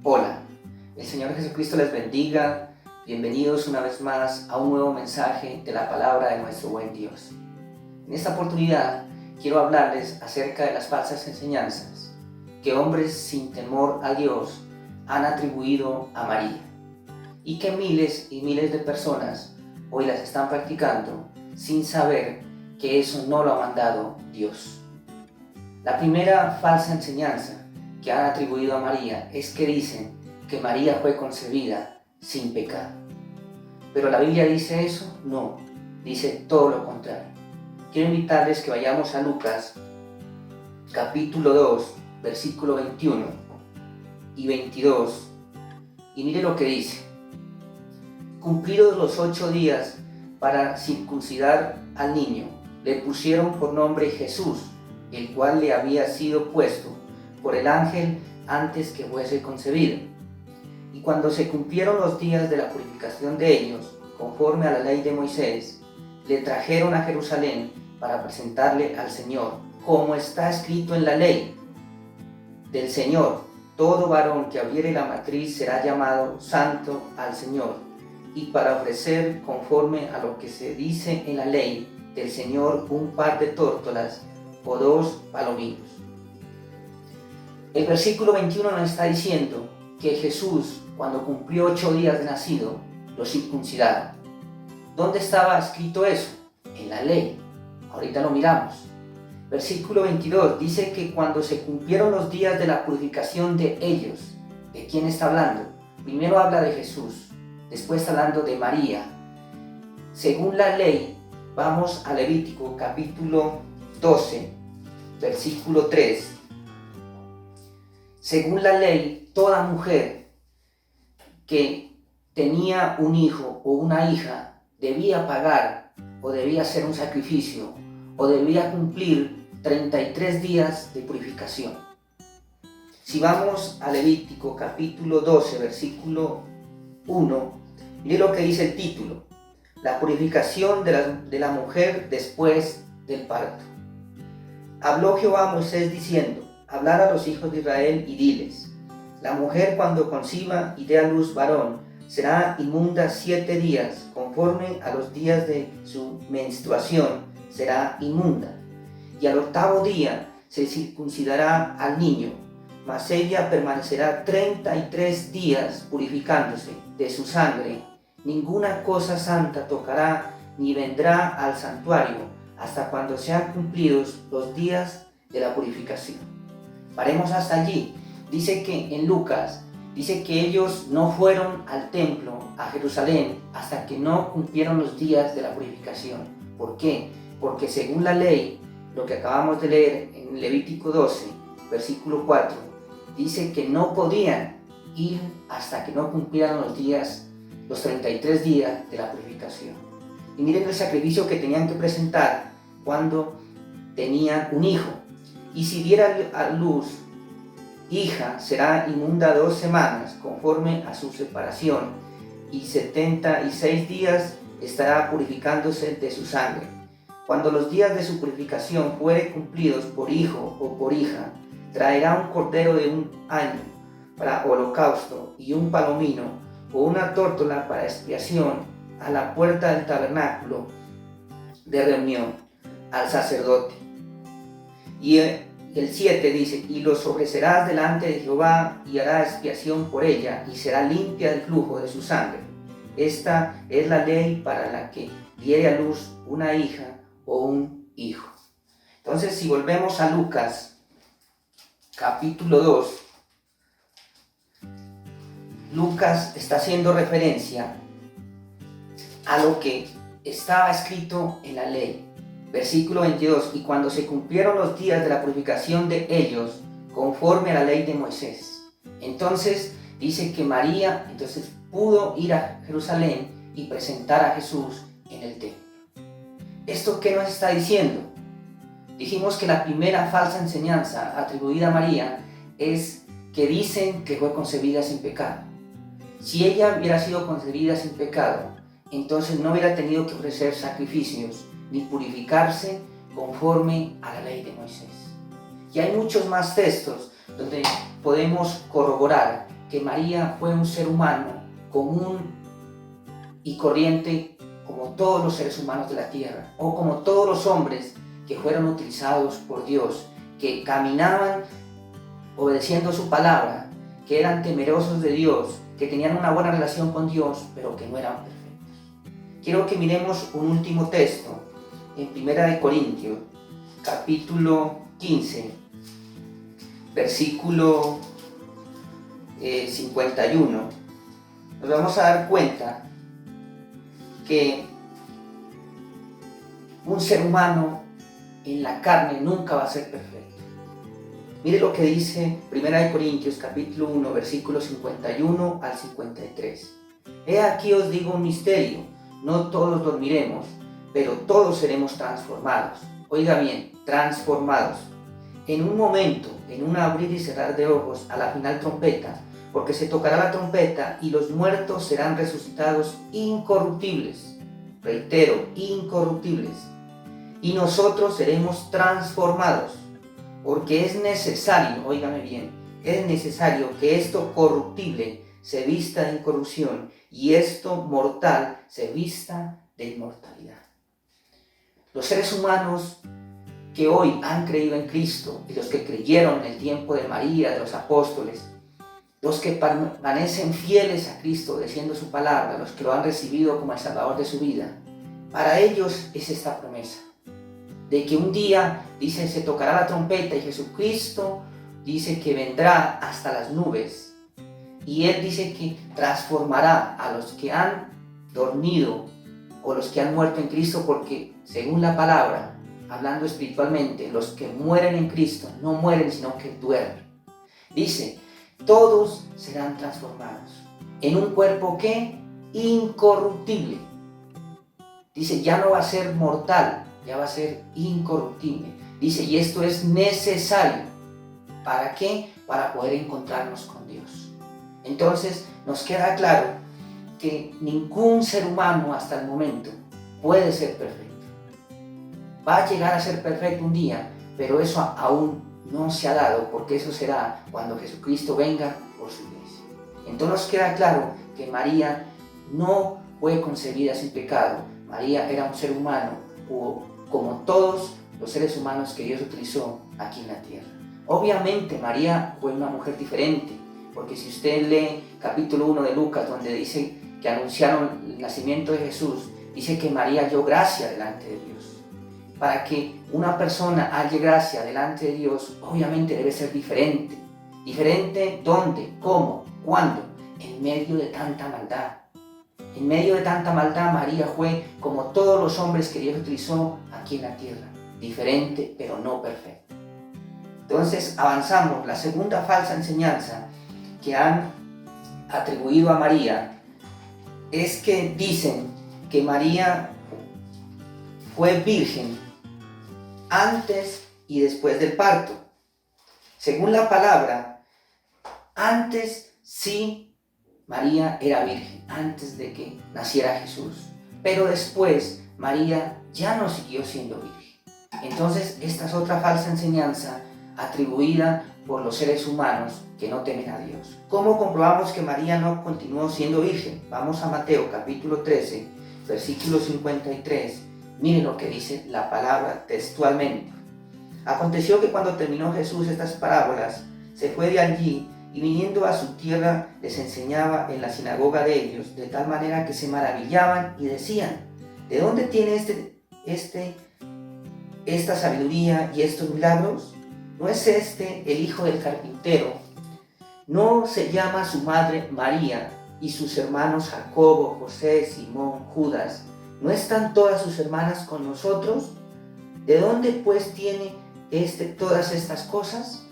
Hola, el Señor Jesucristo les bendiga. Bienvenidos una vez más a un nuevo mensaje de la palabra de nuestro buen Dios. En esta oportunidad quiero hablarles acerca de las falsas enseñanzas que hombres sin temor a Dios han atribuido a María y que miles y miles de personas hoy las están practicando sin saber que eso no lo ha mandado Dios. La primera falsa enseñanza que han atribuido a María es que dicen que María fue concebida sin pecado. ¿Pero la Biblia dice eso? No, dice todo lo contrario. Quiero invitarles que vayamos a Lucas capítulo 2, versículo 21 y 22, y mire lo que dice. Cumplidos los 8 días para circuncidar al niño, le pusieron por nombre Jesús, el cual le había sido puesto por el ángel antes que fuese concebido. Y cuando se cumplieron los días de la purificación de ellos, conforme a la ley de Moisés, le trajeron a Jerusalén para presentarle al Señor, como está escrito en la ley del Señor: todo varón que abriere la matriz será llamado santo al Señor, y para ofrecer, conforme a lo que se dice en la ley del Señor, un par de tórtolas o 2 palominos. El versículo 21 nos está diciendo que Jesús, cuando cumplió 8 días de nacido, lo circuncidaron. ¿Dónde estaba escrito eso? En la ley. Ahorita lo miramos. Versículo 22 dice que cuando se cumplieron los días de la purificación de ellos, ¿de quién está hablando? Primero habla de Jesús, después está hablando de María. Según la ley, vamos a Levítico capítulo 12, versículo 3. Según la ley, toda mujer que tenía un hijo o una hija debía pagar o debía hacer un sacrificio o debía cumplir 33 días de purificación. Si vamos a Levítico capítulo 12, versículo 1, mire lo que dice el título: la purificación de la mujer después del parto. Habló Jehová a Moisés diciendo: hablar a los hijos de Israel y diles: la mujer cuando conciba y dé a luz varón será inmunda 7 días, conforme a los días de su menstruación será inmunda, y al 8º día se circuncidará al niño, mas ella permanecerá 33 días purificándose de su sangre. Ninguna cosa santa tocará, ni vendrá al santuario hasta cuando sean cumplidos los días de la purificación. Paremos hasta allí. Dice que en Lucas, dice que ellos no fueron al templo, a Jerusalén, hasta que no cumplieron los días de la purificación. ¿Por qué? Porque según la ley, lo que acabamos de leer en Levítico 12, versículo 4, dice que no podían ir hasta que no cumplieran los 33 días de la purificación. Y miren el sacrificio que tenían que presentar cuando tenían un hijo. Y si diera a luz hija, será inmunda 2 semanas, conforme a su separación, y 76 días estará purificándose de su sangre. Cuando los días de su purificación fueren cumplidos por hijo o por hija, traerá un cordero de 1 año para holocausto y un palomino o una tórtola para expiación a la puerta del tabernáculo de reunión al sacerdote. Y el 7 dice: y los ofrecerás delante de Jehová, y hará expiación por ella, y será limpia del flujo de su sangre. Esta es la ley para la que diere a luz una hija o un hijo. Entonces, si volvemos a Lucas capítulo 2, Lucas está haciendo referencia a lo que estaba escrito en la ley. Versículo 22, y cuando se cumplieron los días de la purificación de ellos, conforme a la ley de Moisés. Entonces dice que María pudo ir a Jerusalén y presentar a Jesús en el templo. ¿Esto qué nos está diciendo? Dijimos que la primera falsa enseñanza atribuida a María es que dicen que fue concebida sin pecado. Si ella hubiera sido concebida sin pecado, entonces no hubiera tenido que ofrecer sacrificios ni purificarse conforme a la ley de Moisés. Y hay muchos más textos donde podemos corroborar que María fue un ser humano común y corriente como todos los seres humanos de la tierra, o como todos los hombres que fueron utilizados por Dios, que caminaban obedeciendo su palabra, que eran temerosos de Dios, que tenían una buena relación con Dios, pero que no eran perfectos. Quiero que miremos un último texto en 1 Corintios, capítulo 15, versículo 51. Nos vamos a dar cuenta que un ser humano en la carne nunca va a ser perfecto. Mire lo que dice 1 Corintios capítulo 1, versículos 51 al 53. He aquí os digo un misterio, no todos dormiremos, pero todos seremos transformados. Oiga bien, transformados. En un momento, en un abrir y cerrar de ojos, a la final trompeta, porque se tocará la trompeta y los muertos serán resucitados incorruptibles. Reitero, incorruptibles. Y nosotros seremos transformados, porque es necesario, óigame bien, es necesario que esto corruptible se vista de incorrupción y esto mortal se vista de inmortalidad. Los seres humanos que hoy han creído en Cristo y los que creyeron en el tiempo de María, de los apóstoles, los que permanecen fieles a Cristo, obedeciendo su palabra, los que lo han recibido como el Salvador de su vida, para ellos es esta promesa, de que un día, dice, se tocará la trompeta y Jesucristo dice que vendrá hasta las nubes y Él dice que transformará a los que han dormido o los que han muerto en Cristo, porque según la palabra, hablando espiritualmente, los que mueren en Cristo no mueren sino que duermen. Dice, todos serán transformados en un cuerpo que incorruptible. Dice, ya no va a ser mortal, ya va a ser incorruptible. Dice, y esto es necesario. ¿Para qué? Para poder encontrarnos con Dios. Entonces, nos queda claro que ningún ser humano hasta el momento puede ser perfecto. Va a llegar a ser perfecto un día, pero eso aún no se ha dado, porque eso será cuando Jesucristo venga por su iglesia. Entonces nos queda claro que María no fue concebida sin pecado. María era un ser humano como todos los seres humanos que Dios utilizó aquí en la tierra. Obviamente María fue una mujer diferente, porque si usted lee capítulo 1 de Lucas, donde dice que anunciaron el nacimiento de Jesús, dice que María halló gracia delante de Dios. Para que una persona halle gracia delante de Dios, obviamente debe ser diferente. ¿Diferente dónde? ¿Cómo? ¿Cuándo? En medio de tanta maldad. En medio de tanta maldad, María fue como todos los hombres que Dios utilizó aquí en la tierra. Diferente, pero no perfecta. Entonces avanzamos. La segunda falsa enseñanza que han atribuido a María es que dicen que María fue virgen antes y después del parto. Según la palabra, antes sí María era virgen, antes de que naciera Jesús. Pero después María ya no siguió siendo virgen. Entonces esta es otra falsa enseñanza atribuida por los seres humanos que no temen a Dios. ¿Cómo comprobamos que María no continuó siendo virgen? Vamos a Mateo capítulo 13, versículo 53. Miren lo que dice la palabra textualmente. Aconteció que cuando terminó Jesús estas parábolas, se fue de allí y viniendo a su tierra les enseñaba en la sinagoga de ellos, de tal manera que se maravillaban y decían, ¿de dónde tiene esta sabiduría y estos milagros? ¿No es este el hijo del carpintero? ¿No se llama su madre María y sus hermanos Jacobo, José, Simón, Judas? ¿No están todas sus hermanas con nosotros? ¿De dónde pues tiene todas estas cosas?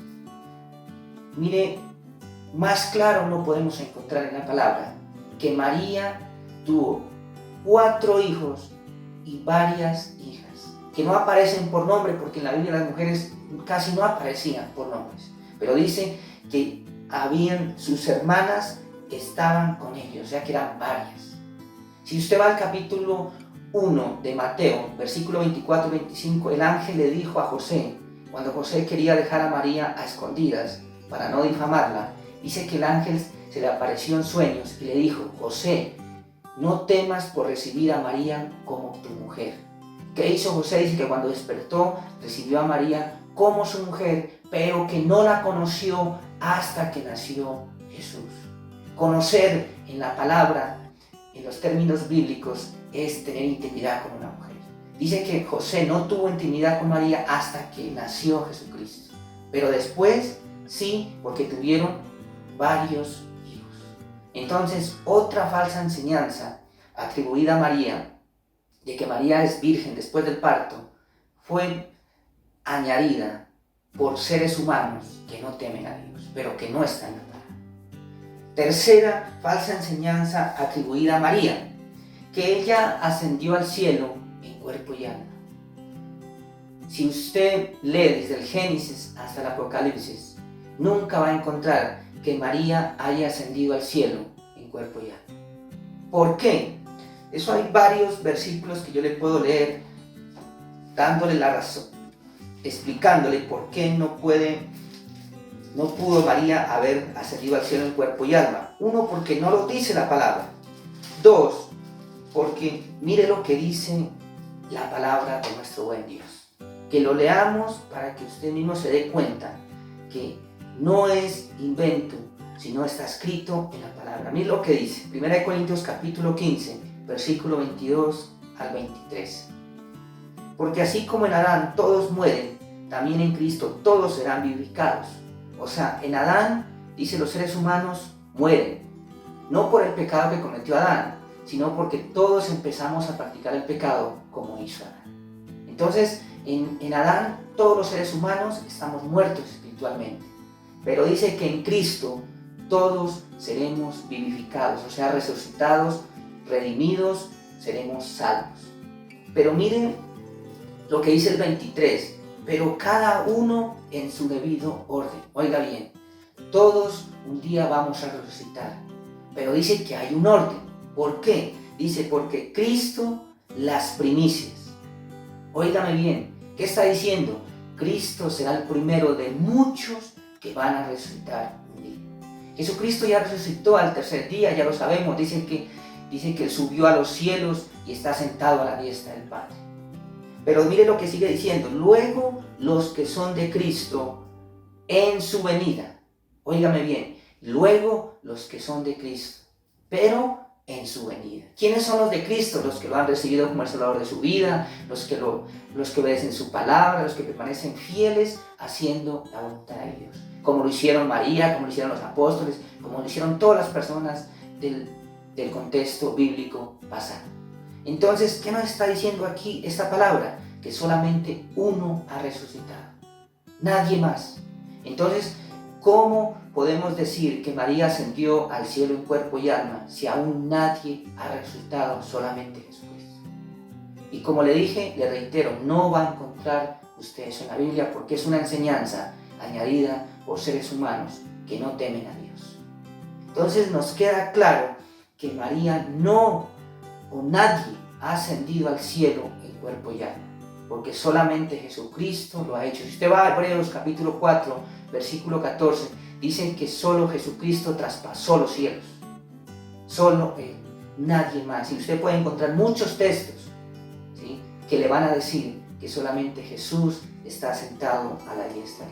Mire, más claro no podemos encontrar en la palabra que María tuvo 4 hijos y varias hijas, que no aparecen por nombre, porque en la Biblia las mujeres casi no aparecían por nombres, pero dice que sus hermanas estaban con ellos, o sea que eran varias. Si usted va al capítulo 1 de Mateo, versículo 24 y 25, el ángel le dijo a José, cuando José quería dejar a María a escondidas para no difamarla, dice que el ángel se le apareció en sueños y le dijo: José, no temas por recibir a María como tu mujer. ¿Qué hizo José? Dice que cuando despertó recibió a María como su mujer, pero que no la conoció hasta que nació Jesús. Conocer en la palabra, en los términos bíblicos, es tener intimidad con una mujer. Dice que José no tuvo intimidad con María hasta que nació Jesucristo, pero después sí, porque tuvieron varios hijos. Entonces, otra falsa enseñanza atribuida a María, de que María es virgen después del parto, fue añadida por seres humanos que no temen a Dios, pero que no están en la palabra. Tercera falsa enseñanza atribuida a María, que ella ascendió al cielo en cuerpo y alma. Si usted lee desde el Génesis hasta el Apocalipsis, nunca va a encontrar que María haya ascendido al cielo en cuerpo y alma. ¿Por qué? Eso hay varios versículos que yo le puedo leer dándole la razón, explicándole por qué no pudo María haber ascendido al cielo en cuerpo y alma. Uno, porque no lo dice la palabra. Dos, porque mire lo que dice la palabra de nuestro buen Dios. Que lo leamos para que usted mismo se dé cuenta que no es invento, sino está escrito en la palabra. Mire lo que dice, 1 Corintios capítulo 15, versículo 22 al 23. Porque así como en Adán todos mueren, también en Cristo todos serán vivificados. O sea, en Adán, dice, los seres humanos mueren, no por el pecado que cometió Adán, sino porque todos empezamos a practicar el pecado como hizo Adán. Entonces, en Adán todos los seres humanos estamos muertos espiritualmente, pero dice que en Cristo todos seremos vivificados, o sea, resucitados, redimidos, seremos salvos. Pero miren lo que dice el 23, pero cada uno en su debido orden. Oiga bien, todos un día vamos a resucitar, pero dice que hay un orden. ¿Por qué? Dice, porque Cristo las primicias. Óigame bien, ¿qué está diciendo? Cristo será el primero de muchos que van a resucitar un día. Jesucristo ya resucitó al tercer día, ya lo sabemos, dice que Él subió a los cielos y está sentado a la diestra del Padre. Pero mire lo que sigue diciendo, luego los que son de Cristo en su venida. Óigame bien, luego los que son de Cristo, pero en su venida. ¿Quiénes son los de Cristo? Los que lo han recibido como el Salvador de su vida, los que obedecen su palabra, los que permanecen fieles haciendo la voluntad de Dios. Como lo hicieron María, como lo hicieron los apóstoles, como lo hicieron todas las personas del contexto bíblico pasado. Entonces, ¿qué nos está diciendo aquí esta palabra? Que solamente uno ha resucitado, nadie más. Entonces, ¿cómo podemos decir que María ascendió al cielo en cuerpo y alma si aún nadie ha resucitado, solamente Jesucristo? Y como le dije, le reitero, no va a encontrar usted eso en la Biblia porque es una enseñanza añadida por seres humanos que no temen a Dios. Entonces nos queda claro que María no o nadie ha ascendido al cielo en cuerpo y alma, porque solamente Jesucristo lo ha hecho. Si usted va a Hebreos capítulo 4, versículo 14, dicen que solo Jesucristo traspasó los cielos. Solo Él, nadie más. Y usted puede encontrar muchos textos, ¿sí?, que le van a decir que solamente Jesús está sentado a la diestra.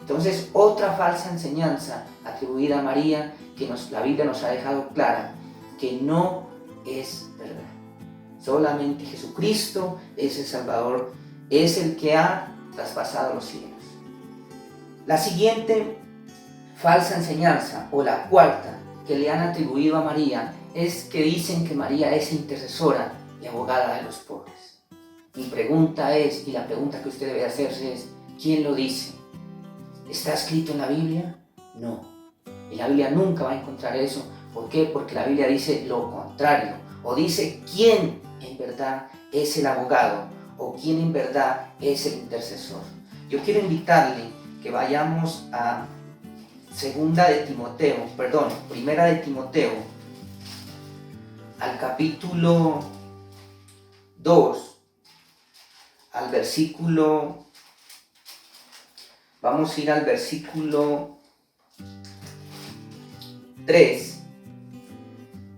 Entonces, otra falsa enseñanza atribuida a María que la Biblia nos ha dejado clara, que no es verdad. Solamente Jesucristo es el Salvador, es el que ha traspasado los cielos. La siguiente falsa enseñanza, o la cuarta, que le han atribuido a María, es que dicen que María es intercesora y abogada de los pobres. Mi pregunta es, y la pregunta que usted debe hacerse es, ¿quién lo dice? ¿Está escrito en la Biblia? No. En la Biblia nunca va a encontrar eso. ¿Por qué? Porque la Biblia dice lo contrario, o dice quién en verdad es el abogado, o quién en verdad es el intercesor. Yo quiero invitarle que vayamos a Primera de Timoteo, al capítulo 2, al versículo, vamos a ir al versículo 3. 3,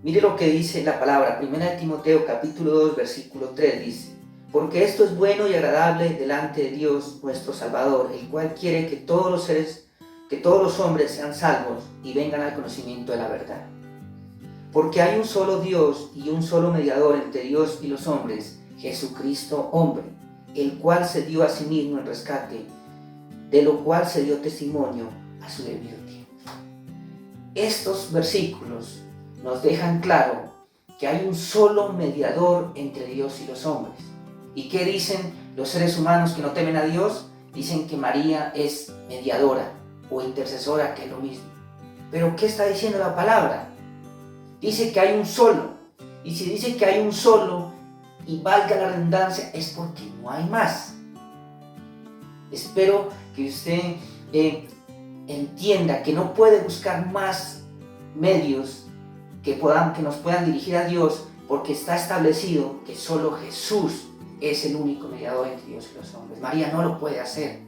mire lo que dice la palabra. 1 Timoteo capítulo 2, versículo 3 dice: porque esto es bueno y agradable delante de Dios nuestro Salvador, el cual quiere que todos los hombres sean salvos y vengan al conocimiento de la verdad. Porque hay un solo Dios y un solo mediador entre Dios y los hombres, Jesucristo hombre, el cual se dio a sí mismo en rescate, de lo cual se dio testimonio a su debido tiempo. Estos versículos nos dejan claro que hay un solo mediador entre Dios y los hombres. ¿Y qué dicen los seres humanos que no temen a Dios? Dicen que María es mediadora o intercesora, que es lo mismo. Pero ¿qué está diciendo la palabra? Dice que hay un solo. Y si dice que hay un solo, y valga la redundancia, es porque no hay más. Espero que usted entienda que no puede buscar más medios que nos puedan dirigir a Dios, porque está establecido que solo Jesús es el único mediador entre Dios y los hombres. María no lo puede hacer.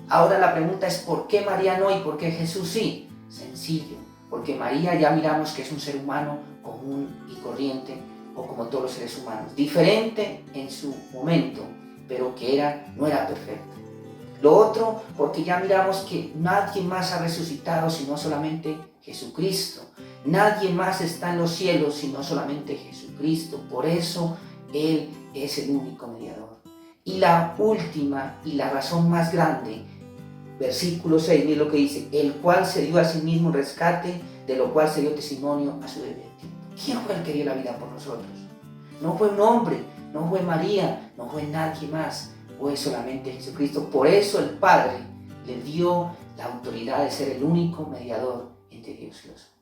Ahora la pregunta es: ¿por qué María no y por qué Jesús sí? Sencillo, porque María ya miramos que es un ser humano común y corriente, o como todos los seres humanos, diferente en su momento, pero que no era perfecta. Lo otro, porque ya miramos que nadie más ha resucitado sino solamente Jesucristo. Nadie más está en los cielos sino solamente Jesucristo. Por eso Él es el único mediador. Y la última y la razón más grande, versículo 6, mire lo que dice: el cual se dio a sí mismo rescate, de lo cual se dio testimonio a su debido tiempo. ¿Quién fue el que dio la vida por nosotros? No fue un hombre, no fue María, no fue nadie más, fue solamente Jesucristo. Por eso el Padre le dio la autoridad de ser el único mediador entre Dios y los hombres.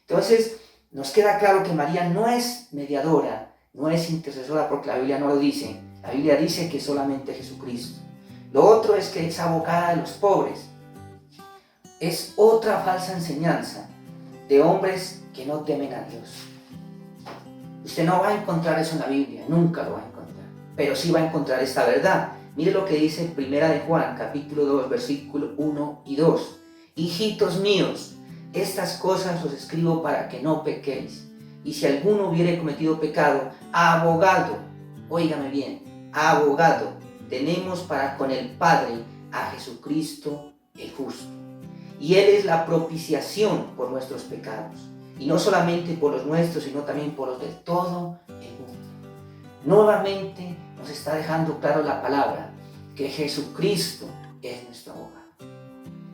Entonces, nos queda claro que María no es mediadora, no es intercesora, porque la Biblia no lo dice. La Biblia dice que solamente Jesucristo. Lo otro es que es abogada de los pobres. Es otra falsa enseñanza de hombres que no temen a Dios. Usted no va a encontrar eso en la Biblia, nunca lo va a encontrar, pero sí va a encontrar esta verdad. Mire lo que dice 1 de Juan, capítulo 2, versículo 1 y 2. Hijitos míos, estas cosas os escribo para que no pequéis. Y si alguno hubiere cometido pecado, abogado, óigame bien, abogado, tenemos para con el Padre a Jesucristo el justo. Y Él es la propiciación por nuestros pecados. Y no solamente por los nuestros, sino también por los de todo el mundo. Nuevamente nos está dejando claro la palabra que Jesucristo es nuestro abogado.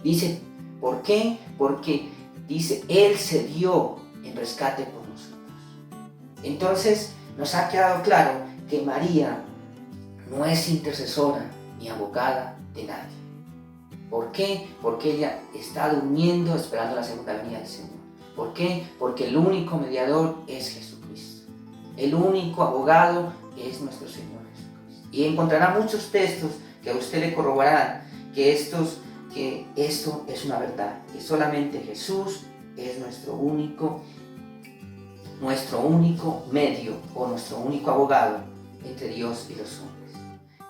Dice, ¿por qué? Porque dice, Él se dio en rescate por nosotros. Entonces nos ha quedado claro que María no es intercesora ni abogada de nadie. ¿Por qué? Porque ella está durmiendo esperando la segunda venida del Señor. ¿Por qué? Porque el único mediador es Jesucristo. El único abogado es nuestro Señor Jesucristo. Y encontrará muchos textos que a usted le corroborarán que esto es una verdad, que solamente Jesús es nuestro único medio o nuestro único abogado entre Dios y los hombres.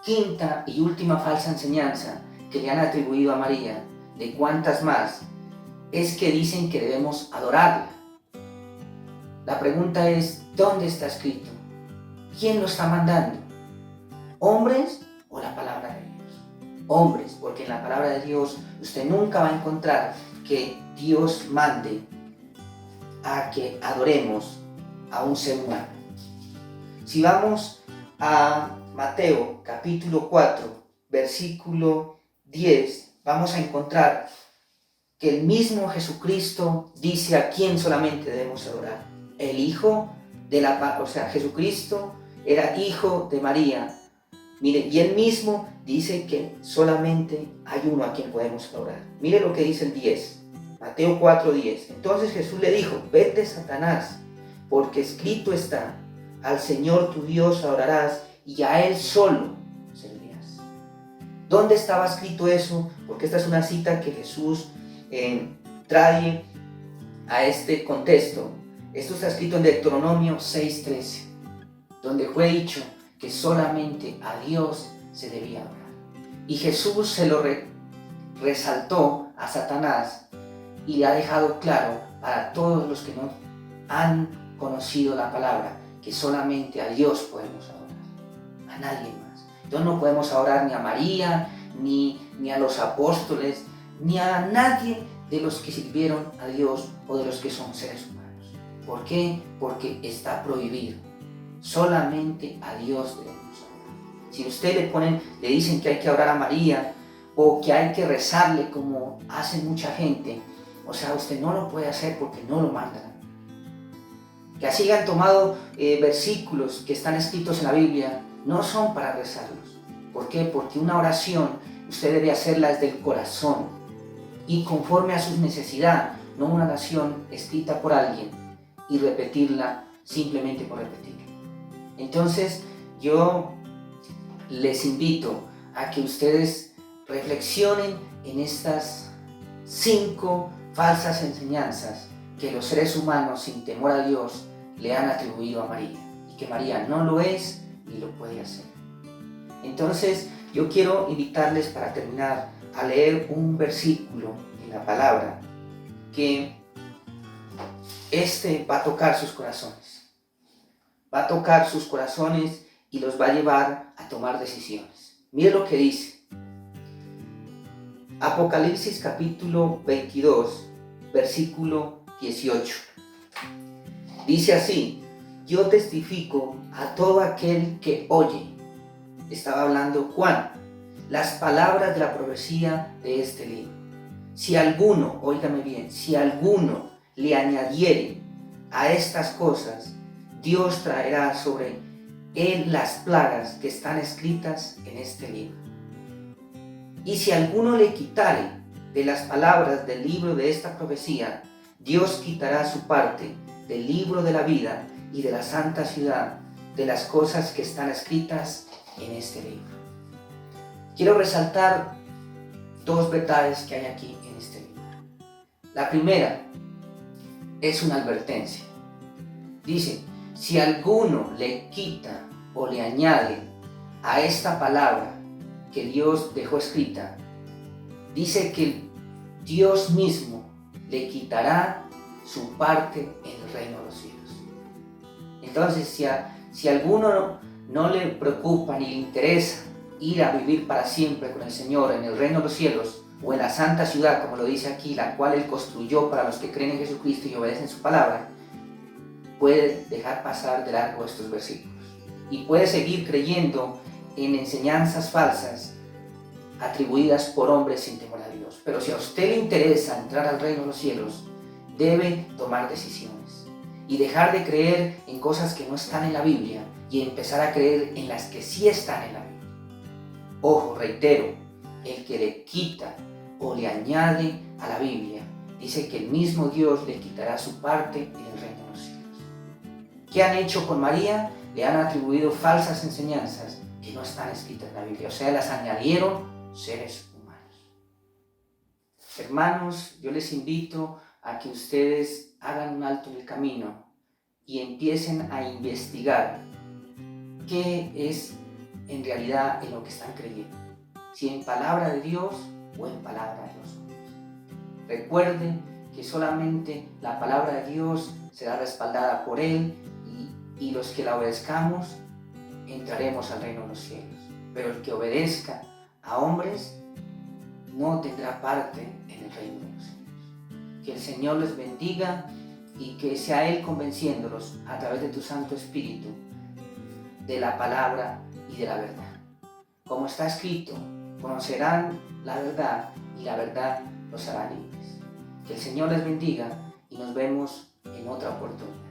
Quinta y última falsa enseñanza que le han atribuido a María, de cuántas más, es que dicen que debemos adorarla. La pregunta es, ¿dónde está escrito? ¿Quién lo está mandando? ¿Hombres o la palabra de Dios? Hombres, porque en la palabra de Dios usted nunca va a encontrar que Dios mande a que adoremos a un ser humano. Si vamos a Mateo capítulo 4, versículo 10, vamos a encontrar que el mismo Jesucristo dice a quién solamente debemos adorar. El Hijo Jesucristo era hijo de María. Mire, y él mismo dice que solamente hay uno a quien podemos adorar. Mire lo que dice el 10, Mateo 4, 10. Entonces Jesús le dijo, vete, Satanás, porque escrito está, al Señor tu Dios adorarás y a Él solo servirás. ¿Dónde estaba escrito eso? Porque esta es una cita que Jesús trae a este contexto. Esto está escrito en Deuteronomio 6:13, donde fue dicho que solamente a Dios se debía adorar. Y Jesús se lo resaltó a Satanás y le ha dejado claro para todos los que no han conocido la palabra que solamente a Dios podemos adorar, a nadie más. Entonces no podemos adorar ni a María, ni a los apóstoles, ni a nadie de los que sirvieron a Dios o de los que son seres humanos. ¿Por qué? Porque está prohibido. Solamente a Dios debemos adorar. Si usted le dicen que hay que orar a María o que hay que rezarle como hace mucha gente, o sea, usted no lo puede hacer porque no lo mandan. Que así han tomado versículos que están escritos en la Biblia, no son para rezarlos. ¿Por qué? Porque una oración usted debe hacerla desde el corazón y conforme a sus necesidades, no una oración escrita por alguien y repetirla simplemente por repetirla. Entonces yo les invito a que ustedes reflexionen en estas 5 falsas enseñanzas que los seres humanos sin temor a Dios le han atribuido a María y que María no lo es ni lo puede hacer. Entonces yo quiero invitarles para terminar a leer un versículo en la palabra que va a tocar sus corazones. Va a tocar sus corazones y los va a llevar a tomar decisiones. Mire lo que dice. Apocalipsis capítulo 22, versículo 18. Dice así: yo testifico a todo aquel que oye. Estaba hablando Juan. Las palabras de la profecía de este libro. Si alguno, óigame bien, si alguno le añadiere a estas cosas, Dios traerá sobre él las plagas que están escritas en este libro. Y si alguno le quitare de las palabras del libro de esta profecía, Dios quitará su parte del libro de la vida y de la santa ciudad, de las cosas que están escritas en este libro. Quiero resaltar 2 verdades que hay aquí en este libro. La primera es una advertencia. Dice, si alguno le quita o le añade a esta palabra que Dios dejó escrita, dice que Dios mismo le quitará su parte en el reino de los cielos. Entonces, si a alguno no le preocupa ni le interesa ir a vivir para siempre con el Señor en el reino de los cielos o en la santa ciudad, como lo dice aquí, la cual Él construyó para los que creen en Jesucristo y obedecen su palabra, puede dejar pasar de largo estos versículos y puede seguir creyendo en enseñanzas falsas atribuidas por hombres sin temor a Dios. Pero si a usted le interesa entrar al reino de los cielos, debe tomar decisiones y dejar de creer en cosas que no están en la Biblia y empezar a creer en las que sí están en la Biblia. Ojo, reitero, el que le quita o le añade a la Biblia, dice que el mismo Dios le quitará su parte en el reino de los cielos. ¿Qué han hecho con María? Le han atribuido falsas enseñanzas que no están escritas en la Biblia, o sea, las añadieron seres humanos. Hermanos, yo les invito a que ustedes hagan un alto en el camino y empiecen a investigar qué es en realidad en lo que están creyendo, si en palabra de Dios o en palabra de los hombres. Recuerden que solamente la palabra de Dios será respaldada por Él y los que la obedezcamos entraremos al reino de los cielos. Pero el que obedezca a hombres no tendrá parte en el reino de los cielos. Que el Señor les bendiga y que sea Él convenciéndolos a través de tu Santo Espíritu de la palabra y de la verdad. Como está escrito, conocerán la verdad y la verdad los hará libres. Que el Señor les bendiga y nos vemos en otra oportunidad.